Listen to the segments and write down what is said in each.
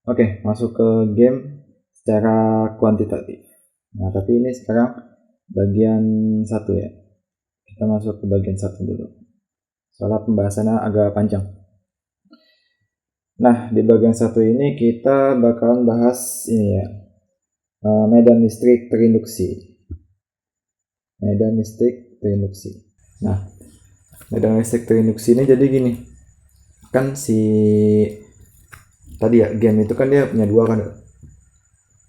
Oke, masuk ke game secara kuantitatif. Nah, tapi ini sekarang bagian 1 ya. Kita masuk ke bagian 1 dulu. Soalnya pembahasannya agak panjang. Nah, di bagian 1 ini kita bakalan bahas ini ya. Medan listrik terinduksi. Medan listrik terinduksi. Nah, medan listrik terinduksi ini jadi gini. Kan si tadi ya game itu kan dia punya dua kan.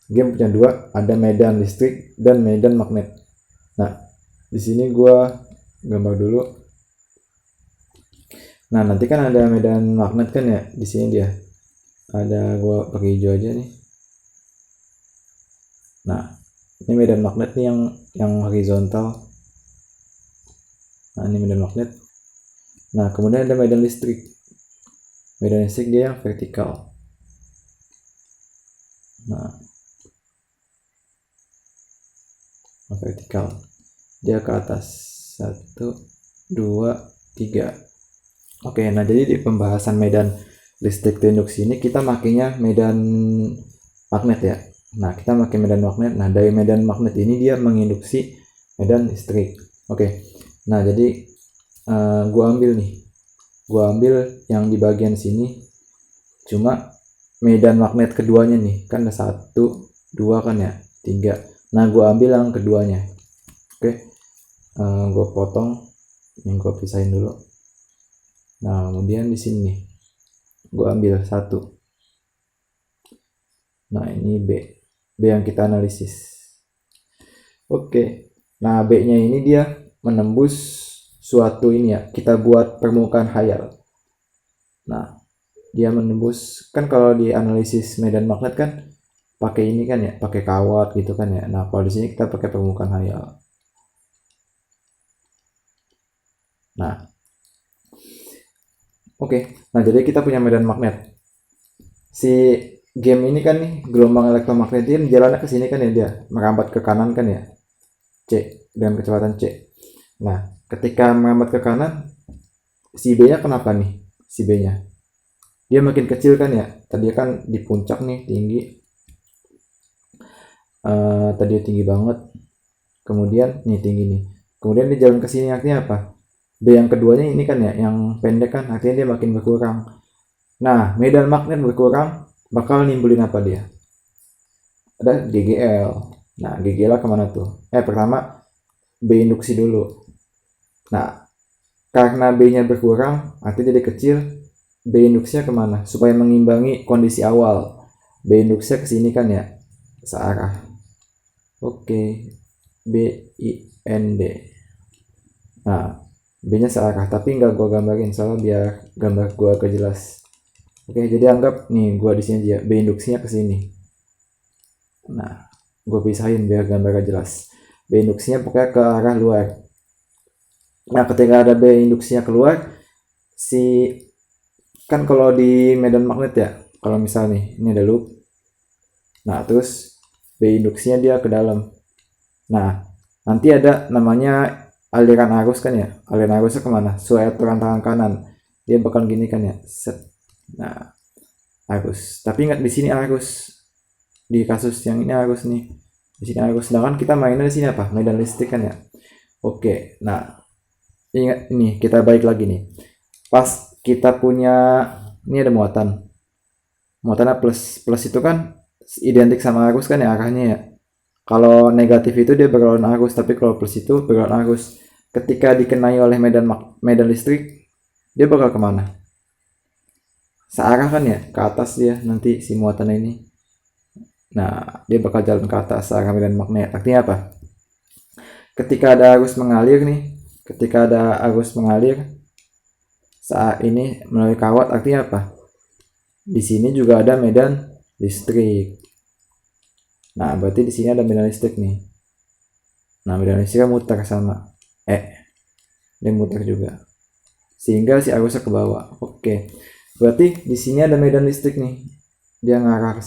Game punya dua, ada medan listrik dan medan magnet. Nah, di sini gua gambar dulu. Nah, nanti kan ada medan magnet kan ya, di sini dia. Ada gua pakai hijau aja nih. Nah, ini medan magnet nih yang horizontal. Nah, ini medan magnet. Nah, kemudian ada medan listrik. Medan listrik dia yang vertikal. Nah, vertikal. Dia ke atas. 1, 2, 3. Oke, nah jadi di pembahasan medan listrik terinduksi ini kita makainya medan magnet ya. Nah, kita pakai medan magnet. Nah, dari medan magnet ini dia menginduksi medan listrik. Oke. Nah, jadi gua ambil nih. Gua ambil yang di bagian sini. Cuma medan magnet keduanya nih, kan ada 1, 2 kan ya, 3. Nah, gua ambil yang keduanya. Oke. Gua potong. Yang gua pisahin dulu. Nah, kemudian di sini nih. Gua ambil 1. Nah, ini B yang kita analisis. Oke. Nah, B-nya ini dia menembus suatu ini ya, kita buat permukaan khayal. Nah, dia menembus, kan kalau di analisis medan magnet kan pakai ini kan ya, pakai kawat gitu kan ya. Nah, kalau di sini kita pakai permukaan khayal. Nah, oke. Nah, jadi kita punya medan magnet. Si game ini kan nih, gelombang elektromagnet ini jalannya ke sini kan ya, dia merambat ke kanan kan ya, C, dengan kecepatan C. Nah, ketika merambat ke kanan, si B-nya kenapa nih? Si B-nya dia makin kecil kan ya, tadi kan di puncak nih tinggi, tadi tinggi banget, kemudian nih tinggi nih, kemudian dia jalan ke sini, artinya apa? B yang keduanya ini kan ya, yang pendek kan, artinya dia makin berkurang. Nah, medan magnet berkurang bakal nimbulin apa dia? Ada GGL. Nah, GGL kemana tuh? Pertama B induksi dulu. Nah, karena B-nya berkurang, artinya jadi kecil, B induksinya kemana? Supaya mengimbangi kondisi awal. B induksinya ke sini kan ya, searah. Oke, B I N D. Nah, B-nya searah, tapi nggak gua gambarin soalnya biar gambar gua agak jelas. Oke, jadi anggap nih gua di sini aja, B induksinya ke sini. Nah, gua pisahin biar gambarnya jelas. B induksinya pokoknya ke arah luar. Nah, ketika ada B induksinya keluar, si kan kalau di medan magnet ya, kalau misal nih ini ada loop, nah terus B induksinya dia ke dalam. Nah, nanti ada namanya aliran arus kan ya, aliran arusnya kemana? Sesuai aturan tangan kanan, dia bakal gini kan ya, set. Nah, arus, tapi ingat di sini arus, di kasus yang ini arus nih, di sini arus. Sedangkan kita mainnya di sini apa? Medan listrik kan ya. Oke, nah ingat ini, kita balik lagi nih, pas kita punya ini ada muatannya plus plus itu kan identik sama arus kan ya arahnya ya. Kalau negatif itu dia berlawan arus, tapi kalau plus itu berlawan arus. Ketika dikenai oleh medan listrik, dia bakal kemana? Searah kan ya, ke atas dia nanti si muatan ini. Nah, dia bakal jalan ke atas searah medan magnet. Artinya apa? Ketika ada arus mengalir nih, ketika ada arus mengalir saat ini melalui kawat, artinya apa? Di sini juga ada medan listrik. Nah, berarti di sini ada medan listrik nih. Nah, medan listriknya muter sama. Dia muter juga. Sehingga si arusnya ke bawah. Oke. Berarti di sini ada medan listrik nih. Dia ngarah ke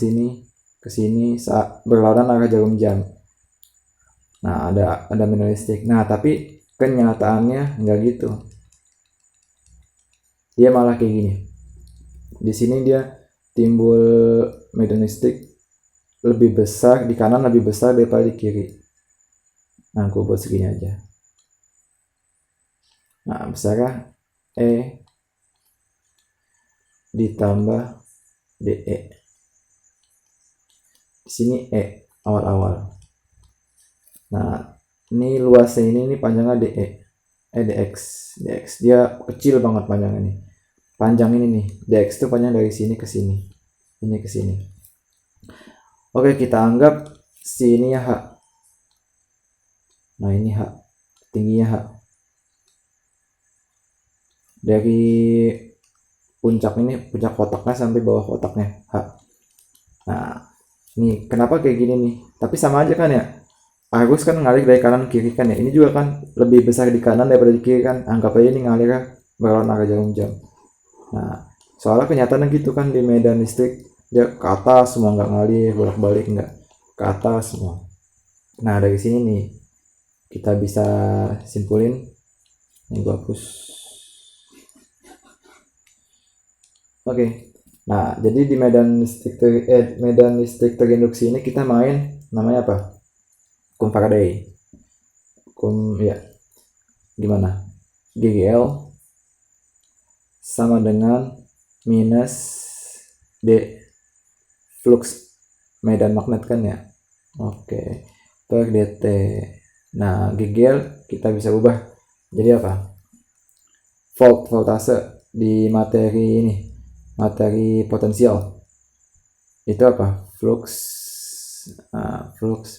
sini saat berlawanan arah jarum jam. Nah, ada medan listrik. Nah, tapi kenyataannya nggak gitu. Dia malah kayak gini. Di sini dia timbul medan listrik lebih besar di kanan, lebih besar daripada di kiri. Nah, gue buat segini aja. Nah, besarnya E ditambah DE. Di sini E awal-awal. Nah, ini luasnya ini panjangnya DE. DX. Dia kecil banget panjangnya nih. Panjang ini nih. DX itu panjang dari sini ke sini. Ini ke sini. Oke, kita anggap sini ya H. Nah, ini H. Tingginya H. Dari puncak kotaknya sampai bawah kotaknya H. Nah, ini kenapa kayak gini nih? Tapi sama aja kan ya. Arus kan ngalir dari kanan ke kiri kan ya. Ini juga kan lebih besar di kanan daripada di kiri kan. Anggap aja ini ngalirnya berlawanan arah jarum jam. Nah, soalnya kenyataannya gitu kan di medan listrik, dia ke atas semua, nggak ngalir bolak-balik, nggak ke atas semua. Nah, dari sini nih kita bisa simpulin. Ini gua hapus. Oke. Nah, jadi di medan listrik terinduksi ini kita main namanya apa? Kum Faraday. Gimana? GGL sama dengan minus D flux medan magnet kan ya. Oke. Per dt. Nah, GGL kita bisa ubah jadi apa? Voltase di materi potensial itu apa? Flux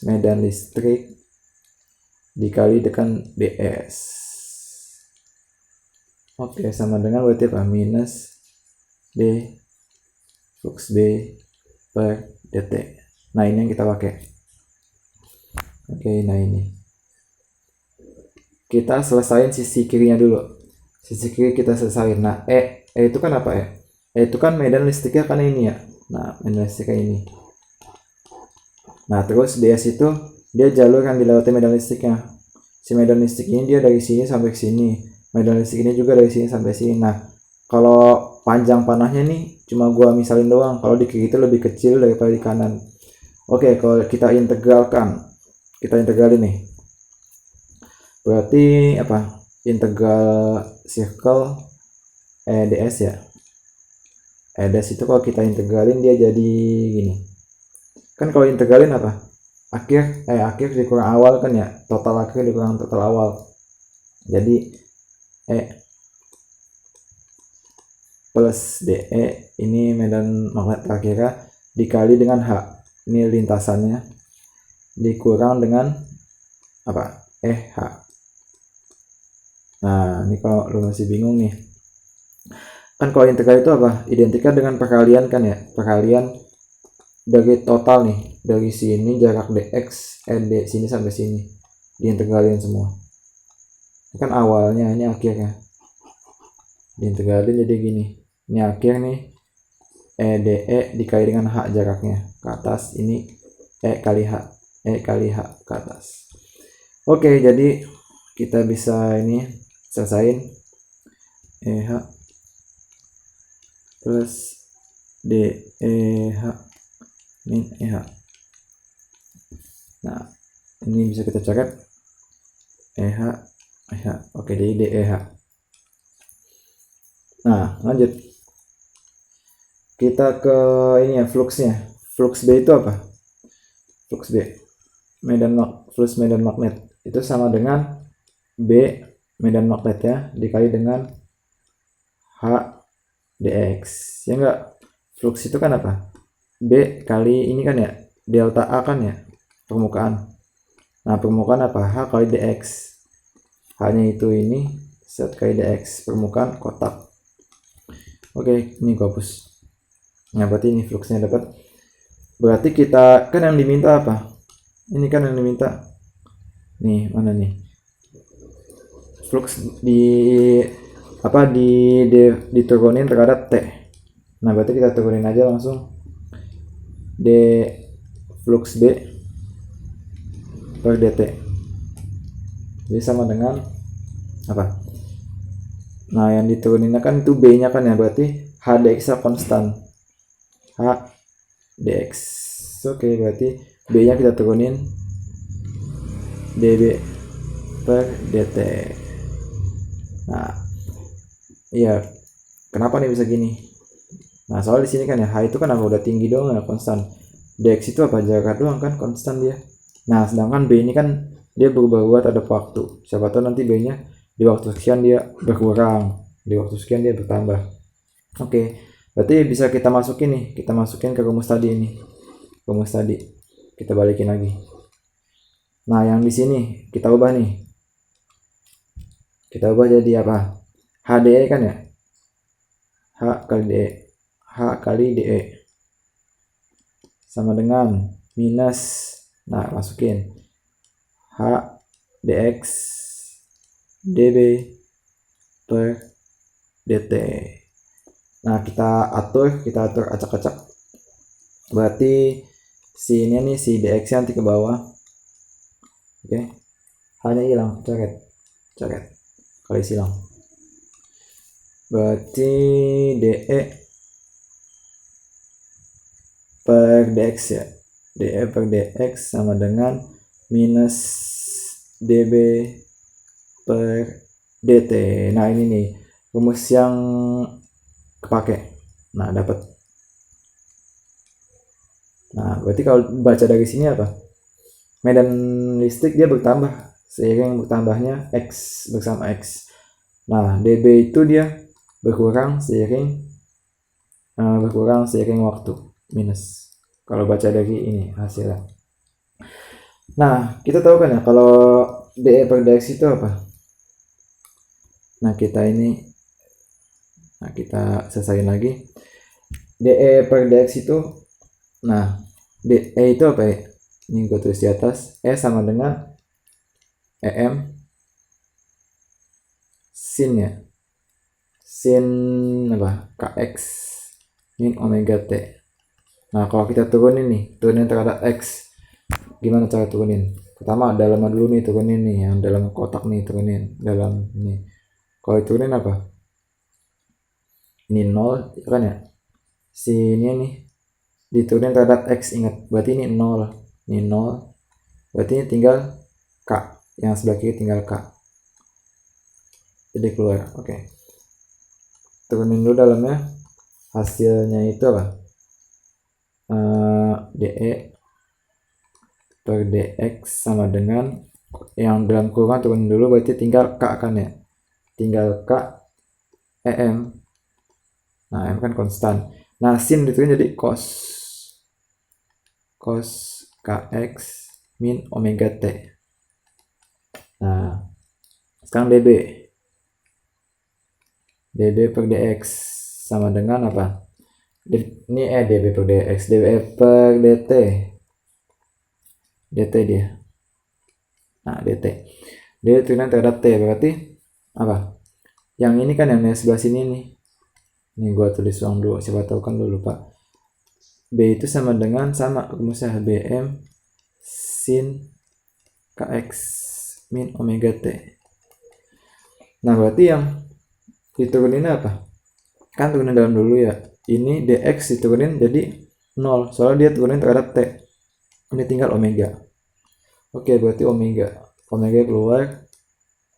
medan listrik dikali dengan ds. Oke, sama dengan berarti apa? Minus d flux b per dt. Nah, ini yang kita pakai. Oke, nah ini kita selesain sisi kirinya dulu. Sisi kiri kita selesain. Nah, E itu kan apa ya? E itu kan medan listriknya kan ini ya. Nah, medan listriknya ini. Nah, terus ds itu dia jalur yang dilewati medan listriknya. Si medan listrik ini dia dari sini sampai sini. Medan listrik ini juga dari sini sampai sini. Nah, kalau panjang panahnya nih cuma gua misalin doang. Kalau di kiri itu lebih kecil daripada di kanan. Oke, kalau kita integralin nih. Berarti apa? Integral circle ds ya. Ds itu kalau kita integralin dia jadi gini. Kan kalau integralin apa? Akhir dikurang awal kan ya. Total akhir dikurang total awal. Jadi plus DE ini medan magnet akhirnya dikali dengan H. Ini lintasannya dikurang dengan apa? H. Nah, ini kalau lu masih bingung nih. Kan kalau integral itu apa? Identiknya dengan perkalian kan ya. Perkalian dari total nih. Dari sini jarak dx, d sini sampai sini. Diintegralin semua. Ini kan awalnya, ini akhirnya. Diintegralin jadi gini. Ini akhir nih. DE dikali dengan H jaraknya. Ke atas ini E kali H ke atas. Oke, jadi kita bisa ini selesain EH plus DEH min EH. Nah, ini bisa kita coret EH. Oke, jadi DEH. Nah, lanjut kita ke ini ya, fluxnya. Flux B itu apa? Flux B flux medan magnet itu sama dengan B medan magnet ya dikali dengan H dx. Ya enggak? Flux itu kan apa? B kali ini kan ya, delta A kan ya, permukaan. Nah, permukaan apa? H kali dx. H-nya itu ini set kali dx, permukaan kotak. Oke, ini gua hapus. Nah, berarti ini fluxnya dapat. Berarti kita kan yang diminta apa? Ini kan yang diminta. Nih, mana nih? Flux diturunin terhadap T. Nah, berarti kita turunin aja langsung D flux B per dt. Jadi sama dengan apa? Nah, yang dituruninnya kan itu B nya kan ya, berarti H dx konstan. H dx. Oke, berarti b nya kita turunin, db per dt. Nah, iya, kenapa nih bisa gini? Nah, soal di sini kan ya, h itu kan udah tinggi doang ya, konstan. Dx itu apa, jarak doang kan, konstan dia. Nah, sedangkan b ini kan dia berubah-ubah terhadap waktu. Siapa tahu nanti b nya di waktu sekian dia berkurang, di waktu sekian dia bertambah. Oke, berarti bisa kita masukin nih, kita masukin ke rumus tadi ini, rumus tadi kita balikin lagi. Nah, yang di sini kita ubah nih, kita ubah jadi apa, HDE kan ya, H kali DE, H kali DE sama dengan minus, nah masukin H dx db per dt. Nah, kita atur acak-acak. Berarti si ini nih, si dx nanti ke bawah. Oke, hanya hilang, coret kali silang. Berarti de per dx ya, de per dx sama dengan minus db per dt. Nah, ini nih rumus yang kepake. Nah, dapat. Nah, berarti kalau baca dari sini apa, medan listrik dia bertambah seiring bertambahnya x bersama x. Nah, db itu dia berkurang seiring waktu, minus kalau baca dari ini hasilnya. Nah, kita tahu kan ya kalau de per dx itu apa. Nah, kita selesaiin lagi. de per dx itu, nah de itu apa ya, ini gue tulis di atas, sama dengan em sin ya, sin apa, kx min omega t. Nah, kalau kita turunin terhadap x, gimana cara turunin? Pertama dalam dulu nih, turunin nih yang dalam kotak nih, turunin dalam ini. Kalau turunin apa, ini 0 kan ya, si ini nih diturunin terhadap x, ingat berarti ini 0, berarti ini tinggal k, yang sebelah kiri tinggal k, jadi keluar. Oke, turunin dulu dalamnya, hasilnya itu apa, de per dx sama dengan yang dalam kurungan turunin dulu, berarti tinggal k kan ya, tinggal k em. Nah, em kan konstan. Nah, sin diturunin jadi cos kx min omega t. Nah, sekarang db per dx sama dengan apa, ini db per dx, db per dt dia. Nah, dt dia turunan terhadap t, berarti apa, yang ini kan yang sebelah sini nih, ini gua tulis ulang dulu, siapa tahu kan lu lupa. B itu sama dengan, sama rumusnya, bm sin kx min omega t. Nah, berarti yang diturunin apa, kan turunin dalam dulu ya, ini dx diturunin jadi 0, soalnya dia turunin terhadap t, ini tinggal omega. Oke, berarti omega keluar,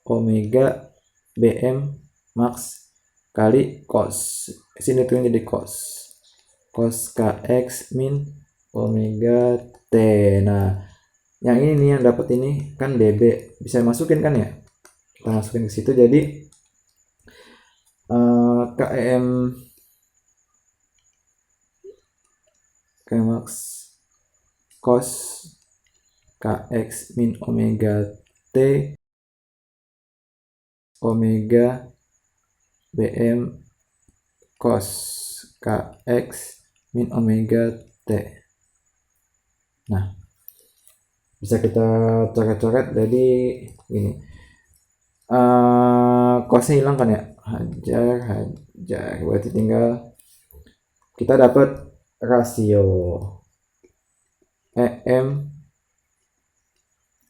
omega bm max kali cos, sini turunin jadi cos kx min omega t. Nah, yang ini nih yang dapat ini kan db, bisa masukin kan ya, kita masukin ke situ, jadi km max cos kx min omega t omega bm cos kx min omega t. Nah, bisa kita coret-coret jadi ini, cosnya hilang kan ya, hajar, berarti tinggal kita dapat rasio em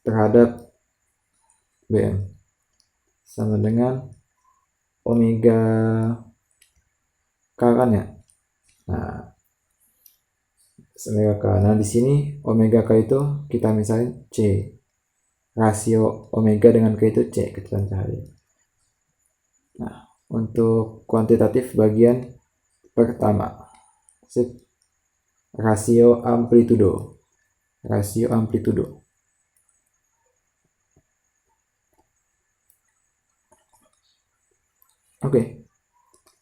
terhadap bm sama dengan omega k kan ya. Nah, omega K. Nah, di sini omega K itu kita misalin C. Rasio omega dengan K itu C, kecepatan cahaya. Nah, untuk kuantitatif bagian pertama. Sip. Rasio amplitudo. Rasio amplitudo. Oke.